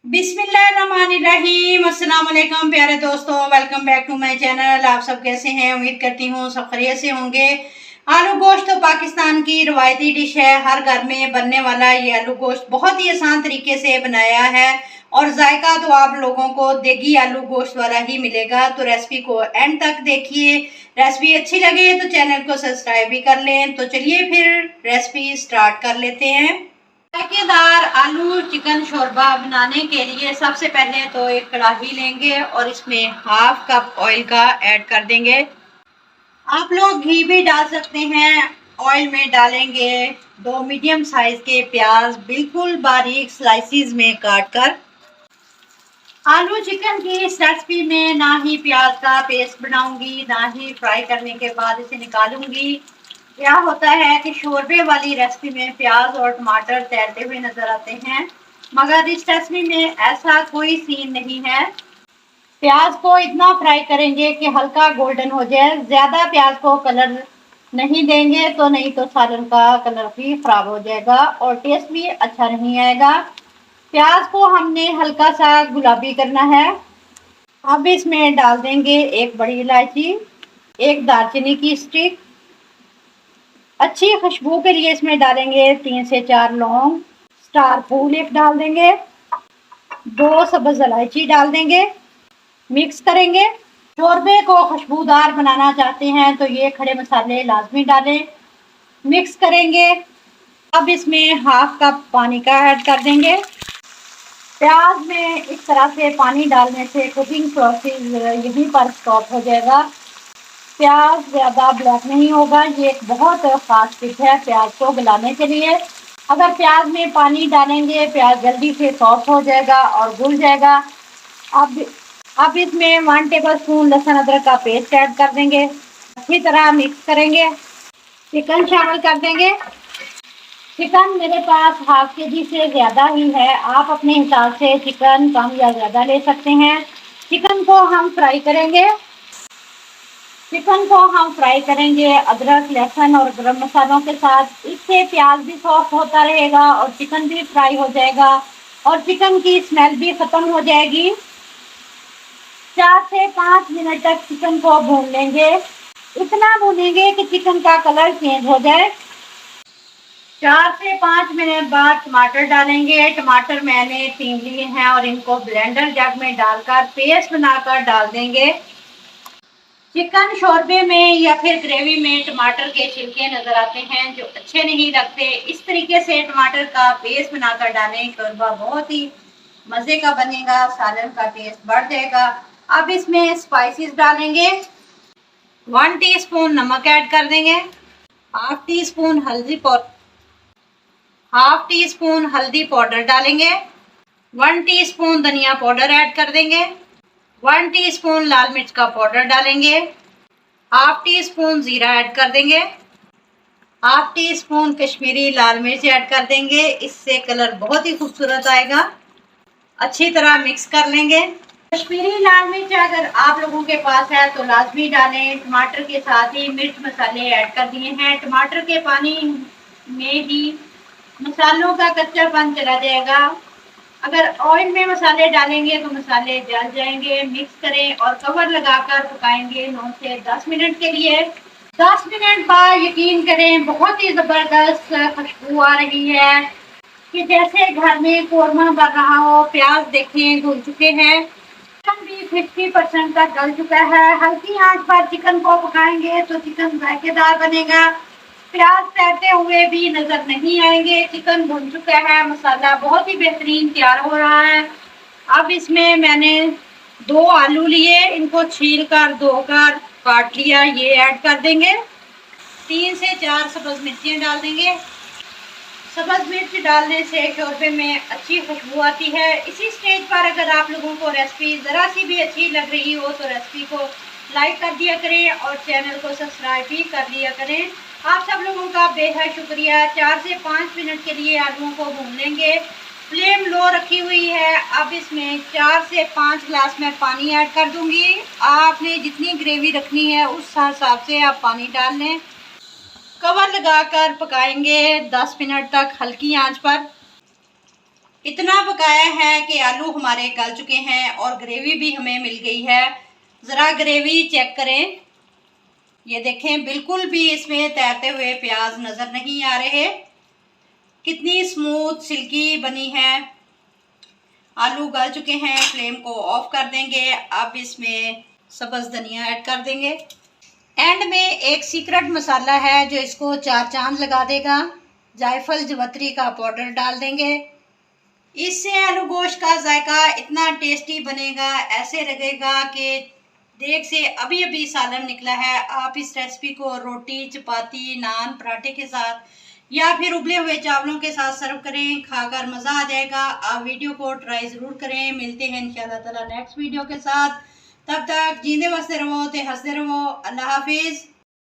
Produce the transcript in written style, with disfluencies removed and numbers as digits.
बिस्मिल्लाहिर्रहमानिर्रहीम। अस्सलाम वालेकुम प्यारे दोस्तों, welcome back to my channel. आप सब कैसे हैं? उम्मीद करती हूँ सब खैरियत से होंगे। आलू गोश्त तो पाकिस्तान की रवायती डिश है। हर घर में बनने वाला ये आलू गोश्त बहुत ही आसान तरीके से बनाया है और जायका तो आप लोगों को देगी आलू गोश्त वाला ही मिलेगा। तो रेसिपी को एंड तक देखिए। रेसिपी अच्छी लगे तो चैनल को सब्सक्राइब भी कर लें। तो चलिए फिर रेसिपी स्टार्ट कर लेते हैं। जायकेदार आलू चिकन शोरबा बनाने के लिए सबसे पहले तो एक कढ़ाई लेंगे और इसमें हाफ कप ऑयल का ऐड कर देंगे। आप लोग घी भी डाल सकते हैं। ऑयल में डालेंगे 2 मीडियम साइज के प्याज, बिल्कुल बारीक स्लाइसिस में काट कर। आलू चिकन की इस रेसिपी में ना ही प्याज का पेस्ट बनाऊंगी, ना ही फ्राई करने के बाद इसे निकालूंगी। क्या होता है कि शोरबे वाली रेसिपी में प्याज और टमाटर तैरते हुए नजर आते हैं, मगर इस रेसिपी में ऐसा कोई सीन नहीं है। प्याज को इतना फ्राई करेंगे कि हल्का गोल्डन हो जाए। ज्यादा प्याज को कलर नहीं देंगे तो नहीं तो सालन का कलर भी खराब हो जाएगा और टेस्ट भी अच्छा नहीं आएगा। प्याज को हमने हल्का सा गुलाबी करना है। अब इसमें डाल देंगे एक बड़ी इलायची, एक दालचीनी की स्टिक। अच्छी खुशबू के लिए इसमें डालेंगे 3 से 4 लौंग, स्टार फूल एक डाल देंगे, 2 सब्ज इलायची डाल देंगे। मिक्स करेंगे। शोरबे को खुशबूदार बनाना चाहते हैं तो ये खड़े मसाले लाजमी डालें। मिक्स करेंगे। अब इसमें हाफ कप पानी का ऐड कर देंगे। प्याज में इस तरह से पानी डालने से कुकिंग प्रोसेस यहीं पर स्टॉप हो जाएगा। प्याज ज़्यादा ब्लैक नहीं होगा। ये एक बहुत खास टिप है प्याज को गलाने के लिए। अगर प्याज में पानी डालेंगे प्याज जल्दी से सॉफ्ट हो जाएगा और घुल जाएगा। अब इसमें 1 टेबल स्पून लहसुन अदरक का पेस्ट ऐड कर देंगे। अच्छी तरह मिक्स करेंगे। चिकन शामिल कर देंगे। चिकन मेरे पास हाफ केजी से ज़्यादा ही है। आप अपने हिसाब से चिकन कम या ज़्यादा ले सकते हैं। चिकन को हम फ्राई करेंगे। चिकन को हम फ्राई करेंगे अदरक, लहसुन और गरम मसालों के साथ। इससे प्याज भी सॉफ्ट होता रहेगा और चिकन भी फ्राई हो जाएगा और चिकन की स्मेल भी ख़त्म हो जाएगी। 4 से 5 मिनट तक चिकन को भून लेंगे। इतना भूनेंगे कि चिकन का कलर चेंज हो जाए। 4 से 5 मिनट बाद टमाटर डालेंगे। टमाटर मैंने 3 लिए हैं और इनको ब्लेंडर जग में डालकर पेस्ट बनाकर डाल देंगे। चिकन शोरबे में या फिर ग्रेवी में टमाटर के छिलके नजर आते हैं जो अच्छे नहीं लगते। इस तरीके से टमाटर का पेस्ट बनाकर डालें, शोरबा बहुत ही मज़े का बनेगा, सालन का टेस्ट बढ़ जाएगा। अब इसमें स्पाइसेस डालेंगे। 1 टीस्पून नमक ऐड कर देंगे। हाफ टी स्पून हल्दी पाउडर डालेंगे। 1 टीस्पून धनिया पाउडर ऐड कर देंगे। 1 टीस्पून लाल मिर्च का पाउडर डालेंगे। हाफ टी स्पून जीरा ऐड कर देंगे। हाफ टी स्पून कश्मीरी लाल मिर्च ऐड कर देंगे। इससे कलर बहुत ही खूबसूरत आएगा। अच्छी तरह मिक्स कर लेंगे। कश्मीरी लाल मिर्च अगर आप लोगों के पास है तो लाजमी डालें। टमाटर के साथ ही मिर्च मसाले ऐड कर दिए हैं। टमाटर के पानी में ही मसालों का कच्चापन चला जाएगा। अगर ऑयल में मसाले डालेंगे तो मसाले जल जाएंगे। मिक्स करें और कवर लगाकर पकाएंगे 9 से 10 मिनट के लिए। 10 मिनट बाद यकीन करें बहुत ही ज़बरदस्त खुशबू आ रही है कि जैसे घर में कोरमा बन रहा हो। प्याज देखें घुल चुके हैं। चिकन भी 50% तक गल चुका है। हल्की आंच पर चिकन को पकाएंगे तो चिकन जायकेदार बनेगा। प्याज तैरते हुए भी नजर नहीं आएंगे। चिकन भुन चुका है। मसाला बहुत ही बेहतरीन तैयार हो रहा है। अब इसमें मैंने 2 आलू लिए, इनको छील कर धोकर काट लिया, ये ऐड कर देंगे। 3 से 4 सब्ज मिर्चियाँ डाल देंगे। सब्ज मिर्च डालने से शोरबे में अच्छी खुशबू आती है। इसी स्टेज पर अगर आप लोगों को रेसिपी ज़रा सी भी अच्छी लग रही हो तो रेसिपी को लाइक कर दिया करें और चैनल को सब्सक्राइब भी कर लिया करें। आप सब लोगों का बेहद शुक्रिया। 4 से 5 मिनट के लिए आलूओं को भून लेंगे। फ्लेम लो रखी हुई है। अब इसमें 4 से 5 गिलास मैं पानी ऐड कर दूंगी। आपने जितनी ग्रेवी रखनी है उस हिसाब से आप पानी डाल लें। कवर लगाकर पकाएंगे 10 मिनट तक हल्की आंच पर। इतना पकाया है कि आलू हमारे गल चुके हैं और ग्रेवी भी हमें मिल गई है। ज़रा ग्रेवी चेक करें, ये देखें बिल्कुल भी इसमें तैरते हुए प्याज नज़र नहीं आ रहे। कितनी स्मूथ सिल्की बनी है। आलू गल चुके हैं, फ्लेम को ऑफ कर देंगे। अब इसमें सब्ज़ धनिया ऐड कर देंगे। एंड में एक सीक्रेट मसाला है जो इसको चार चांद लगा देगा। जायफल जवत्री का पाउडर डाल देंगे। इससे आलू गोश्त का जायका इतना टेस्टी बनेगा, ऐसे लगेगा कि देख से अभी अभी सालन निकला है। आप इस रेसिपी को रोटी, चपाती, नान, पराठे के साथ या फिर उबले हुए चावलों के साथ सर्व करें, खाकर मज़ा आ जाएगा। आप वीडियो को ट्राई ज़रूर करें। मिलते हैं इंशाल्लाह ताला नेक्स्ट वीडियो के साथ। तब तक जींदे बसते रहो, ते हंसते रहो। अल्लाह हाफिज़।